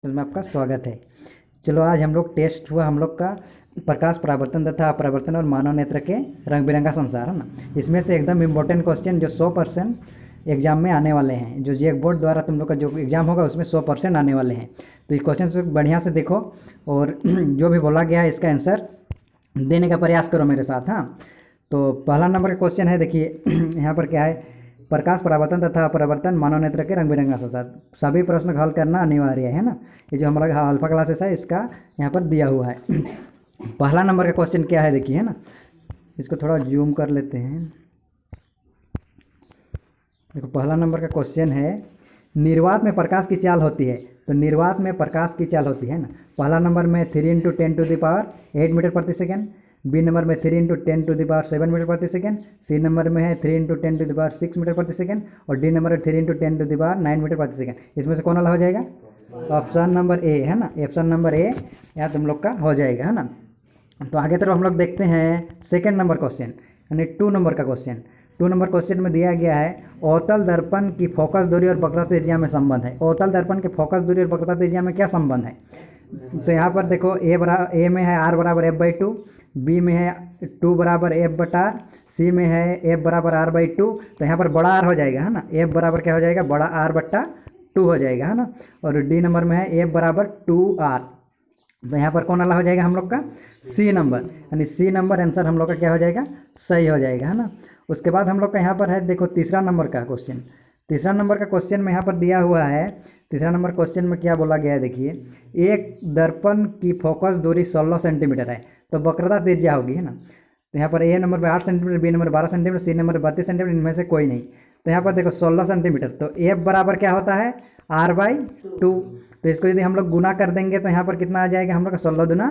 में आपका स्वागत है। चलो आज हम लोग टेस्ट हुआ हम लोग का प्रकाश परावर्तन तथा अपरावर्तन और मानव नेत्र के रंग बिरंगा संसार है ना। इसमें से एकदम इम्पोर्टेंट क्वेश्चन जो 100% एग्जाम में आने वाले हैं, जो जेक बोर्ड द्वारा तुम लोग का जो एग्जाम होगा उसमें 100% आने वाले हैं। तो इस क्वेश्चन से बढ़िया से देखो और जो भी बोला गया है इसका आंसर देने का प्रयास करो मेरे साथ। हाँ, तो पहला नंबर का क्वेश्चन है, देखिए यहाँ पर क्या है, प्रकाश परावर्तन तथा अपरावर्तन मानव नेत्र के रंग बिरंगा संसार। सभी प्रश्न हल करना अनिवार्य है ना। ये जो हमारा अल्फा क्लासेस है इसका यहाँ पर दिया हुआ है। पहला नंबर का क्वेश्चन क्या है, देखिए है ना, इसको थोड़ा जूम कर लेते हैं। देखो पहला नंबर का क्वेश्चन है, निर्वात में प्रकाश की चाल होती है। तो निर्वात में प्रकाश की चाल होती है ना। पहला नंबर में 3 × 10⁸ मीटर प्रति सेकेंड, बी नंबर में 3 × 10⁷ मीटर प्रति सेकेंड, सी नंबर में है 3 × 10⁶ मीटर प्रति सेकेंड और डी नंबर है 3 × 10⁹ मीटर प्रति सेकेंड। इसमें से कौन वाला हो जाएगा? ऑप्शन नंबर ए है ना। ऑप्शन नंबर ए यहाँ तुम लोग का हो जाएगा है ना। तो आगे तरफ हम लोग देखते हैं सेकेंड नंबर क्वेश्चन, यानी 2 नंबर का क्वेश्चन। 2 नंबर क्वेश्चन में दिया गया है अवतल दर्पण की फोकस दूरी और वक्रता त्रिज्या में संबंध है। अवतल दर्पण के फोकस दूरी और वक्रता त्रिज्या में क्या संबंध है? तो यहाँ पर देखो ए में है r = f/2, बी में है 2 = f/r, सी में है f = r/2। तो यहाँ पर बड़ा r हो जाएगा है ना। f बराबर क्या हो जाएगा? बड़ा r/2 हो जाएगा है ना। और डी नंबर में है f = 2r। तो यहाँ पर कौन वाला हो जाएगा हम लोग का? सी नंबर, यानी सी नंबर आंसर हम लोग का क्या हो जाएगा? सही हो जाएगा है ना। उसके बाद हम लोग का यहाँ पर है, देखो तीसरा नंबर का क्वेश्चन। तीसरा नंबर का क्वेश्चन में यहाँ पर दिया हुआ है, तीसरा नंबर क्वेश्चन में क्या बोला गया है, देखिए एक दर्पण की फोकस दूरी 16 सेंटीमीटर है, तो वक्रता त्रिज्या होगी है ना। तो यहाँ पर ए नंबर पे 8 सेंटीमीटर, बी नंबर 12 सेंटीमीटर, सी नंबर 32 सेंटीमीटर, इनमें से कोई नहीं। तो यहाँ पर देखो 16 सेंटीमीटर, तो एफ बराबर क्या होता है? r/2। तो इसको यदि हम लोग गुना कर देंगे तो यहाँ पर कितना आ जाएगा हम लोग का? 16 दूना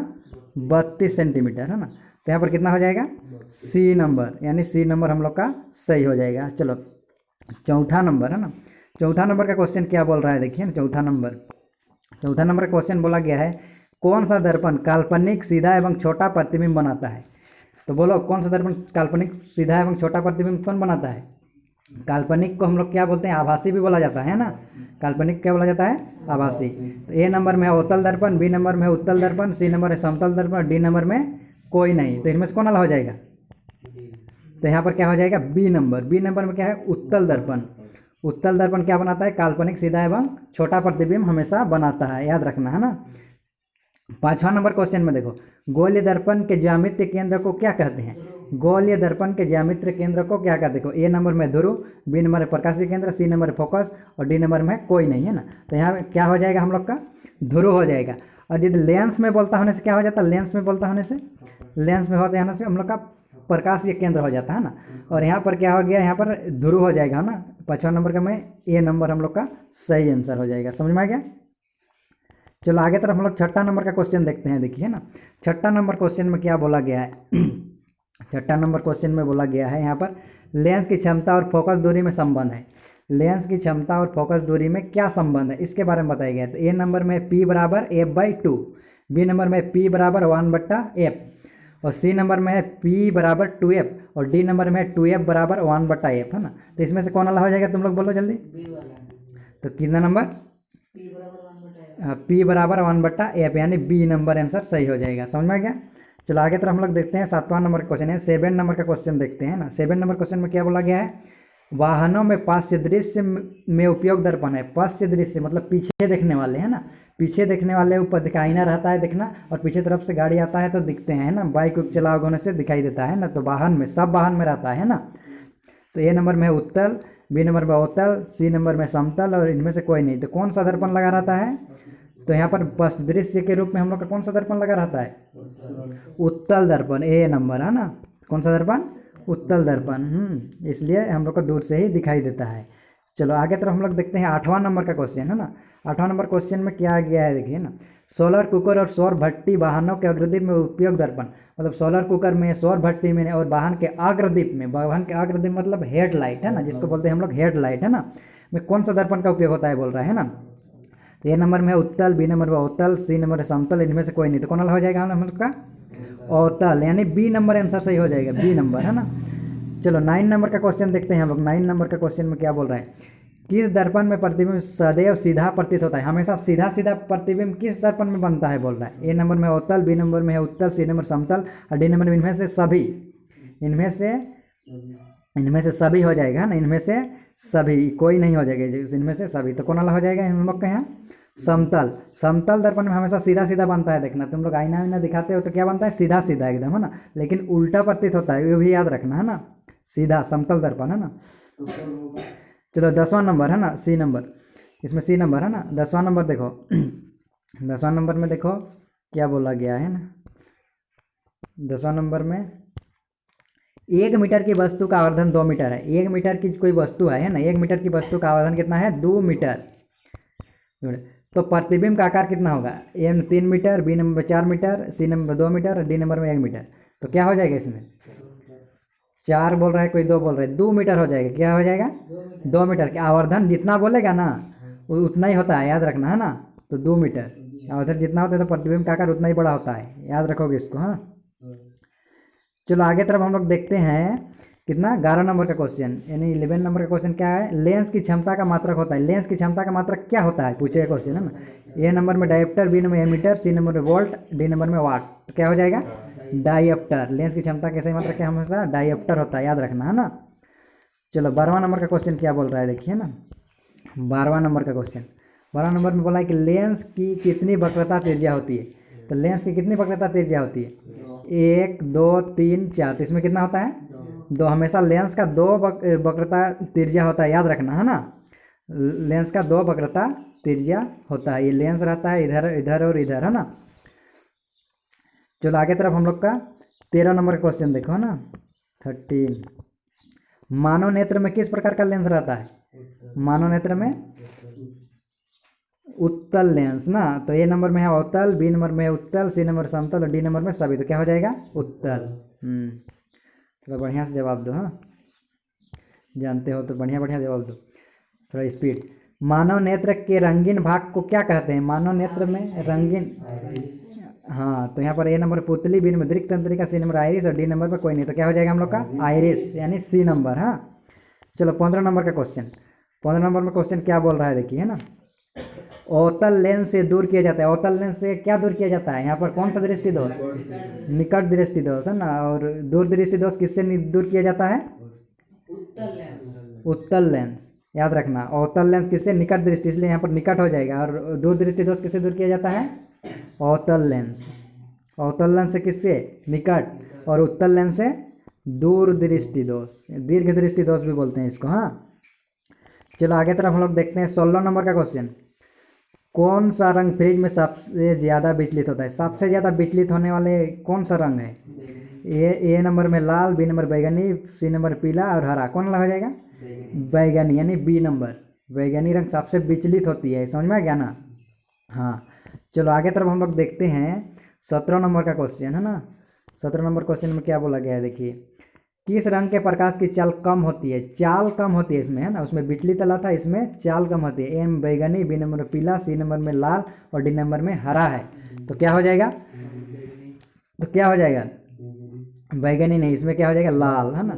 32 सेंटीमीटर है ना। तो यहाँ पर कितना हो जाएगा? सी नंबर, यानी सी नंबर हम लोग का सही हो जाएगा। चलो चौथा नंबर है ना। चौथा नंबर का क्वेश्चन क्या बोल रहा है, देखिए ना। चौथा नंबर का क्वेश्चन बोला गया है कौन सा दर्पण काल्पनिक सीधा एवं छोटा प्रतिबिंब बनाता है? तो बोलो कौन सा दर्पण काल्पनिक सीधा एवं छोटा प्रतिबिंब कौन बनाता है? काल्पनिक को हम लोग क्या बोलते हैं? आभासी भी बोला जाता है ना। काल्पनिक क्या बोला जाता है? आभासी। तो ए नंबर में है अवतल दर्पण, बी नंबर में है उत्तल दर्पण, सी नंबर है समतल दर्पण, डी नंबर में कोई नहीं। तो इनमें से कौन वाला हो जाएगा? तो यहाँ पर क्या हो जाएगा? B number. बी नंबर में क्या है? उत्तल दर्पण। उत्तल दर्पण क्या बनाता है? काल्पनिक सीधा एवं छोटा प्रतिबिंब हमेशा बनाता है, याद रखना है ना। पांचवा नंबर क्वेश्चन में देखो गोलीय दर्पण के ज्यामितीय केंद्र को क्या कहते हैं? गोलीय दर्पण के ज्यामितीय केंद्र को क्या कहते हैं? देखो ए नंबर में ध्रुव, बी नंबर में प्रकाशीय केंद्र, सी नंबर में फोकस और डी नंबर में कोई नहीं है ना। तो यहाँ क्या हो जाएगा हम लोग का? ध्रुव हो जाएगा। और यदि लेंस में बोलता होने से क्या हो जाता है? लेंस में बोलता होने से, लेंस में होते होने से हम लोग का प्रकाशीय केंद्र हो जाता है ना। और यहाँ पर क्या हो गया? यहाँ पर ध्रुव हो जाएगा ना। 5वां नंबर का में ए नंबर हम लोग का सही आंसर हो जाएगा। समझ में आ गया? चलो आगे तरफ हम लोग छठा नंबर का क्वेश्चन देखते हैं, देखिए ना। छठा नंबर क्वेश्चन में क्या बोला गया है? छठा नंबर क्वेश्चन में बोला गया है यहाँ पर लेंस की क्षमता और फोकस दूरी में संबंध है। लेंस की क्षमता और फोकस दूरी में क्या संबंध है, इसके बारे में बताया गया है। तो ए नंबर में P = f/2, बी नंबर में P = 1/f और सी नंबर में है P = 2f और डी नंबर में है 2f = 1/f है ना। तो इसमें से कौन वाला हो जाएगा? तुम लोग बोलो जल्दी। तो कितना नंबर? P = 1/f, यानी बी नंबर आंसर सही हो जाएगा। समझ में आ गया? चलो आगे तरफ हम लोग देखते हैं 7वां नंबर का क्वेश्चन है। 7 नंबर का क्वेश्चन देखते हैं ना। 7 नंबर क्वेश्चन में क्या बोला गया है? वाहनों में पार्श्व दृश्य में उपयोग दर्पण है। पार्श्व दृश्य मतलब पीछे देखने वाले है ना। पीछे देखने वाले ऊपर दिखाईना रहता है देखना, और पीछे तरफ से गाड़ी आता है तो दिखते हैं ना। बाइक चलाओ होने से दिखाई देता है ना। तो वाहन में, सब वाहन में रहता है ना। तो ए नंबर में है उत्तल, बी नंबर में अवतल, सी नंबर में समतल और इनमें से कोई नहीं। तो कौन सा दर्पण लगा रहता है? तो यहाँ पर पार्श्व दृश्य के रूप में हम लोग का कौन सा दर्पण लगा रहता है? उत्तल दर्पण, ए नंबर है ना। कौन सा दर्पण? उत्तल दर्पण। इसलिए हम लोग को दूर से ही दिखाई देता है। चलो आगे तरफ हम लोग देखते हैं 8वां नंबर का क्वेश्चन है ना। 8वां नंबर क्वेश्चन में क्या गया है, देखिए ना। सोलर कुकर और सौर भट्टी वाहनों के अग्रदीप में उपयोग दर्पण, मतलब सोलर कुकर में, सौर भट्टी में और वाहन के अग्रदीप में, वाहन के अग्रदीप मतलब हेडलाइट है ना, जिसको बोलते हैं हम लोग हेडलाइट है ना, में कौन सा दर्पण का उपयोग होता है बोल रहा है ना। तो ए नंबर में है उत्तल, बी नंबर में अवतल, सी नंबर है समतल, इनमें से कोई नहीं। तो कौन वाला हो जाएगा हम लोग का? अवतल, यानी बी नंबर आंसर सही हो जाएगा, बी नंबर है ना। चलो 9 नंबर का क्वेश्चन देखते हैं हम लोग। 9 नंबर का क्वेश्चन में क्या बोल रहा है? किस दर्पण में प्रतिबिंब सदैव सीधा प्रतीत होता है? हमेशा सीधा सीधा प्रतिबिंब किस दर्पण में बनता है बोल रहा है। ए नंबर में अवतल, बी नंबर में है उत्तल, सी नंबर समतल और डी नंबर में इनमें से सभी। इनमें से सभी हो जाएगा ना, इनमें से सभी, कोई नहीं हो जाएगा इनमें से सभी। तो कौन वाला हो जाएगा हम लोग के यहाँ? समतल। समतल दर्पण में हमेशा सीधा सीधा बनता है। देखना तुम लोग आईना वाईना दिखाते हो तो क्या बनता है? सीधा सीधा एकदम, है ना। लेकिन उल्टा प्रतीत होता है, ये भी याद रखना, है ना। सीधा समतल दर्पण, है ना। चलो 10वां नंबर, है ना, सी नंबर। इसमें सी नंबर है ना। 10वां नंबर देखो 10वां नंबर में देखो क्या बोला गया है ना। 10वां नंबर में 1 मीटर की वस्तु का आवर्धन 2 मीटर है। 1 मीटर की कोई वस्तु है ना, 1 मीटर की वस्तु का आवर्धन कितना है? 2 मीटर। तो प्रतिबिंब का आकार कितना होगा? ए 3 मीटर, बी नंबर 4 मीटर, सी नंबर 2 मीटर, डी नंबर में 1 मीटर। तो क्या हो जाएगा इसमें? 4 बोल रहा है, कोई 2 बोल रहा है, 2 मीटर हो जाएगा। क्या हो जाएगा? 2 मीटर। के आवर्धन जितना बोलेगा ना उतना ही होता है, याद रखना, है ना। तो 2 मीटर आवर्धन जितना होता है तो प्रतिबिंब का आकार उतना ही बड़ा होता है, याद रखोगे इसको, हाँ। चलो आगे तरफ हम लोग देखते हैं कितना 11 नंबर का क्वेश्चन, यानी 11 नंबर का क्वेश्चन क्या है? लेंस की क्षमता का मात्रक होता है। लेंस की क्षमता का मात्रक क्या होता है पूछेगा क्वेश्चन, है ना। ए नंबर में डायोप्टर, बी नंबर में एमीटर, सी नंबर में वोल्ट, डी नंबर में वाट। तो क्या हो जाएगा? डायोप्टर। लेंस की क्षमता कैसे मात्रक क्या हमेशा डायोप्टर होता है, याद रखना, है ना। चलो 12वां नंबर का क्वेश्चन क्या बोल रहा है देखिए ना। 12वां नंबर का क्वेश्चन, 12वां नंबर में बोला है कि लेंस की कितनी वक्रता त्रिज्या होती है? तो लेंस की कितनी वक्रता त्रिज्या होती है? 1 2 3 4। तो इसमें कितना होता है? 2। हमेशा लेंस का 2 वक्रता त्रिज्या होता है, याद रखना, है ना। लेंस का 2 वक्रता त्रिज्या होता है। ये लेंस रहता है इधर इधर और इधर, है ना। चलो आगे तरफ हम लोग का 13 नंबर का क्वेश्चन देखो, है ना। 13, मानव नेत्र में किस प्रकार का लेंस रहता है? मानव नेत्र में उत्तल लेंस ना। तो ए नंबर में है अवतल, बी नंबर में है उत्तल, सी नंबर समतल और डी नंबर में सभी। तो क्या हो जाएगा? उत्तल। थोड़ा बढ़िया से जवाब दो, हाँ, जानते हो तो बढ़िया बढ़िया जवाब दो, थोड़ा स्पीड। मानव नेत्र के रंगीन भाग को क्या कहते हैं? मानव नेत्र में रंगीन, हाँ, तो यहाँ पर ए नंबर पुतली, बी नंबर दृक तंत्रिका, सी नंबर आइरिस और डी नंबर पर कोई नहीं। तो क्या हो जाएगा हम लोग का? आइरिस, यानी सी नंबर, हाँ। चलो 15 नंबर का क्वेश्चन, 15 नंबर में क्वेश्चन क्या बोल रहा है देखिए, है ना। अवतल लेंस से दूर किया जाता है। अवतल लेंस से क्या दूर किया जाता है? यहाँ पर कौन सा दृष्टि दोष? निकट दृष्टि दोष, है ना। और दूर दृष्टि दोष किससे दूर किया जाता है? उत्तल लेंस, याद रखना। अवतल लेंस किससे? निकट दृष्टि, इसलिए यहाँ पर निकट हो जाएगा। और दूर दृष्टि दोष किससे दूर किया जाता है? अवतल लेंस। अवतल लेंस से किससे? निकट, और उत्तल लेंस से दूर दृष्टि दोष, दीर्घ दृष्टि दोष भी बोलते हैं इसको, हाँ। चलो आगे तरफ हम लोग देखते हैं 16 नंबर का क्वेश्चन, कौन सा रंग फ्रिज में सबसे ज़्यादा विचलित होता है? सबसे ज़्यादा विचलित होने वाले कौन सा रंग है? ए नंबर में लाल, बी नंबर बैगनी, सी नंबर पीला और हरा। कौन वाला हो जाएगा? बैगनी, यानी बी नंबर। बैगनी रंग सबसे विचलित होती है, समझ में आ गया ना, हाँ। चलो आगे तरफ हम लोग देखते हैं 17 नंबर का क्वेश्चन, है ना। 17 नंबर क्वेश्चन में क्या बोला गया है देखिए, किस रंग के प्रकाश की चाल कम होती है? चाल कम होती है इसमें, है ना। उसमें विचलित तला था, इसमें चाल कम होती है। एम बैगनी, बी नंबर में पीला, सी नंबर में लाल और डी नंबर में हरा है। तो क्या हो जाएगा? तो क्या हो जाएगा? बैगनी नहीं, इसमें क्या हो जाएगा? लाल, है ना।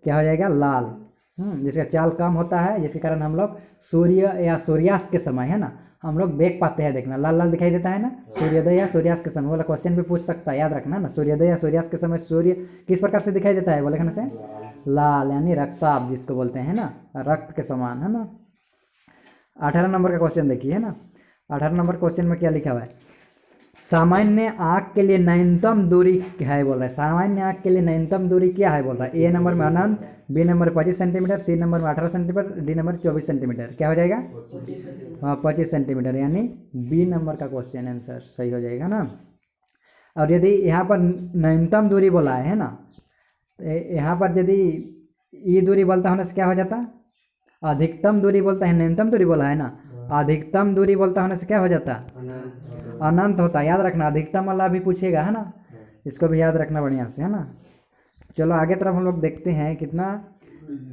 क्या हो जाएगा? लाल, जिसका चाल कम होता है, जिसके कारण हम लोग सूर्य या सूर्यास्त के समय, है ना, हम लोग देख पाते हैं। देखना लाल लाल दिखाई देता है ना, सूर्योदय या सूर्यास्त के समय। वाला क्वेश्चन भी पूछ सकता है, याद रखना ना। सूर्योदय या सूर्यास्त के समय सूर्य किस प्रकार से दिखाई देता है? बोले कहने से लाल, यानी रक्ताभ जिसको बोलते हैं ना, रक्त के समान, है ना। 18 नंबर का क्वेश्चन देखिए, है ना। 18 नंबर क्वेश्चन में क्या लिखा हुआ है? सामान्य आँख के लिए न्यूनतम दूरी है बोल रहा है। सामान्य आँख के लिए न्यूनतम दूरी क्या है बोल रहा है? ए नंबर में अनंत, B number 25 centimetre, C number में 18 सेंटीमीटर, डी नंबर 24 सेंटीमीटर। क्या हो जाएगा? हाँ, 25 सेंटीमीटर, यानी बी नंबर का क्वेश्चन आंसर सही हो जाएगा ना। और यदि यहाँ पर न्यूनतम दूरी बोला है ना, यहाँ पर यदि ये दूरी बोलता होने से क्या हो जाता? अधिकतम दूरी बोलता है, न्यूनतम दूरी बोला है ना, अधिकतम दूरी बोलता होने से क्या हो जाता? अनंत होता, याद रखना। अधिकतम वाला भी पूछेगा, है ना, इसको भी याद रखना बढ़िया से, है ना। चलो आगे तरफ हम लोग देखते हैं कितना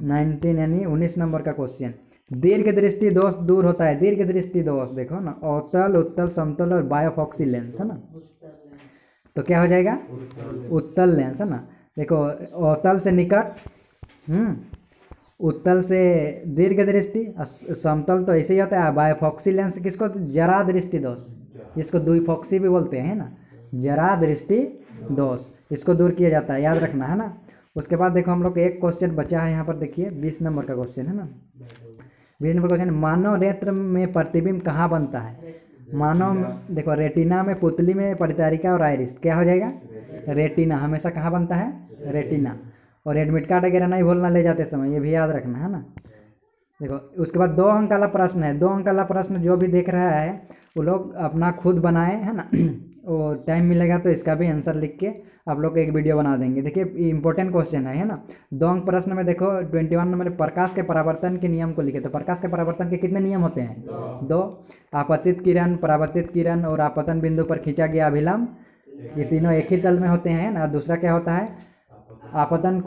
19 यानी 19 नंबर का क्वेश्चन, दीर्घ दृष्टि दोष दूर होता है। दीर्घ दृष्टि दोष देखो ना, अवतल, उत्तल, समतल और बायोफॉक्सी लेंस, है ना। तो क्या हो जाएगा? उत्तल लेंस, है ना। देखो अवतल से निकट, उत्तल से दीर्घ दृष्टि, समतल तो ऐसे ही होता है। बायफॉक्सी लेंस किसको, जरा दृष्टि दोष, इसको द्विफॉक्सी भी बोलते हैं ना, जरा दृष्टि दोष, इसको दूर किया जाता है, याद रखना है ना। उसके बाद देखो हम लोग एक क्वेश्चन बचा है यहाँ पर, देखिए 20 नंबर का क्वेश्चन है ना। 20 नंबर क्वेश्चन, मानव नेत्र में प्रतिबिंब कहाँ बनता है। मानव देखो रेटिना में, पुतली में, परिचारिका और आइरिस, क्या हो जाएगा, रेटिना हमेशा कहाँ बनता है, रेटिना। और एडमिट कार्ड वगैरह नहीं भूलना ले जाते समय, ये भी याद रखना है ना। देखो उसके बाद 2 अंक वाला प्रश्न है, 2 अंक वाला प्रश्न जो भी देख रहा है वो लोग अपना खुद बनाए है ना। और टाइम मिलेगा तो इसका भी आंसर लिख के आप लोग एक वीडियो बना देंगे। देखिए इंपॉर्टेंट क्वेश्चन है ना। 2 अंक प्रश्न में देखो 21 नंबर में प्रकाश के परावर्तन के नियम को लिखे। तो प्रकाश के परावर्तन के कितने नियम होते हैं, 2। आपतित किरण, परावर्तित किरण और आपतन बिंदु पर खींचा गया अभिलंब, ये तीनों एक ही तल में होते हैं ना। दूसरा क्या होता है, आपतन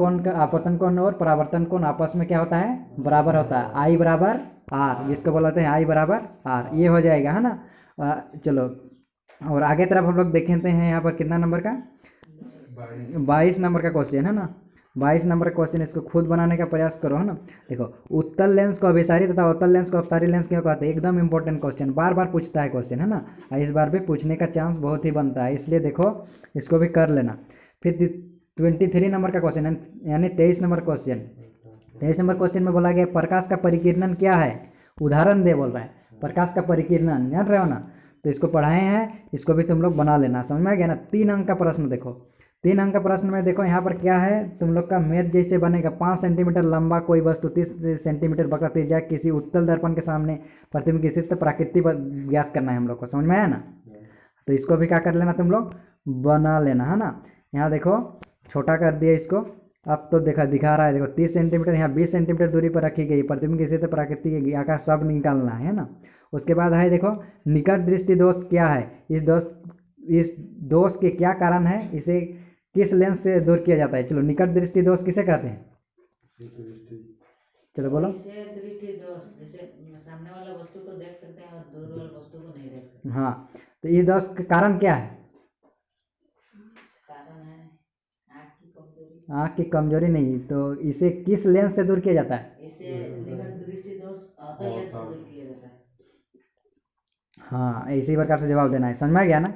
कोण और परावर्तन कोण आपस में क्या होता है, बराबर होता है, आई बराबर आर, जिसको बोलते हैं आई बराबर आर, ये हो जाएगा है ना। चलो और आगे तरफ हम लोग देखते हैं यहाँ पर कितना नंबर का, 22 नंबर का क्वेश्चन है ना। 22 नंबर का क्वेश्चन, इसको खुद बनाने का प्रयास करो है ना। देखो उत्तल लेंस को अभिसारी तथा अवतल लेंस को अपसारी लेंस क्यों कहते हैं, एकदम इंपॉर्टेंट क्वेश्चन, बार बार पूछता है क्वेश्चन है ना। इस बार भी पूछने का चांस बहुत ही बनता है, इसलिए देखो इसको भी कर लेना। फिर 23 नंबर का क्वेश्चन है, यानी 23 नंबर क्वेश्चन। 23 नंबर क्वेश्चन में बोला गया प्रकाश का परिकिरणन क्या है, उदाहरण दे बोल रहा है, प्रकाश का परिकिरणन, जान रहे हो ना। तो इसको पढ़ाए हैं, इसको भी तुम लोग बना लेना, समझ में आ गया ना। 3 अंक का प्रश्न देखो, 3 अंक का प्रश्न में देखो यहाँ पर क्या है, तुम लोग का मैथ जैसे बनेगा। 5 सेंटीमीटर लंबा कोई वस्तु 30 सेंटीमीटर वक्र त्रिज्या किसी उत्तल दर्पण के सामने प्रतिबिंब की स्थिति प्राकृति ज्ञात करना है हम लोग को, समझ में आया ना। तो इसको भी क्या कर लेना, तुम लोग बना लेना है ना। यहाँ देखो छोटा कर दिया इसको, अब तो दिखा रहा है, देखो 30 सेंटीमीटर, यहाँ 20 सेंटीमीटर दूरी पर रखी गई प्रतिबिंब की स्थिति प्राकृति आकार सब निकालना है ना। उसके बाद है देखो निकट दृष्टि दोष क्या है, इस दोष के क्या कारण है, इसे किस लेंस से दूर किया जाता है। चलो निकट दृष्टि दोष किसे कहते हैं, चलो बोलो। दृष्टि दोष, जैसे सामने वाला वस्तु को देख सकते हैं और दूर वाला वस्तु को नहीं देख सकते। हाँ, तो इस दोष का कारण क्या है, कारण है आँख की कमजोरी। आँख की कमजोरी नहीं, तो इसे किस लेंस से दूर किया जाता है, इसे निकट दृष्टि दोष अवतल लेंस से दूर किया जाता है। हाँ इसी प्रकार से जवाब देना है, समझ में आ गया ना।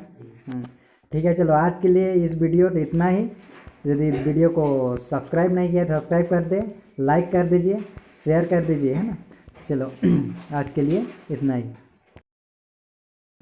ठीक है, चलो आज के लिए इस वीडियो तो इतना ही। यदि वीडियो को सब्सक्राइब नहीं किया तो सब्सक्राइब कर दे, लाइक कर दीजिए, शेयर कर दीजिए है ना। चलो आज के लिए इतना ही।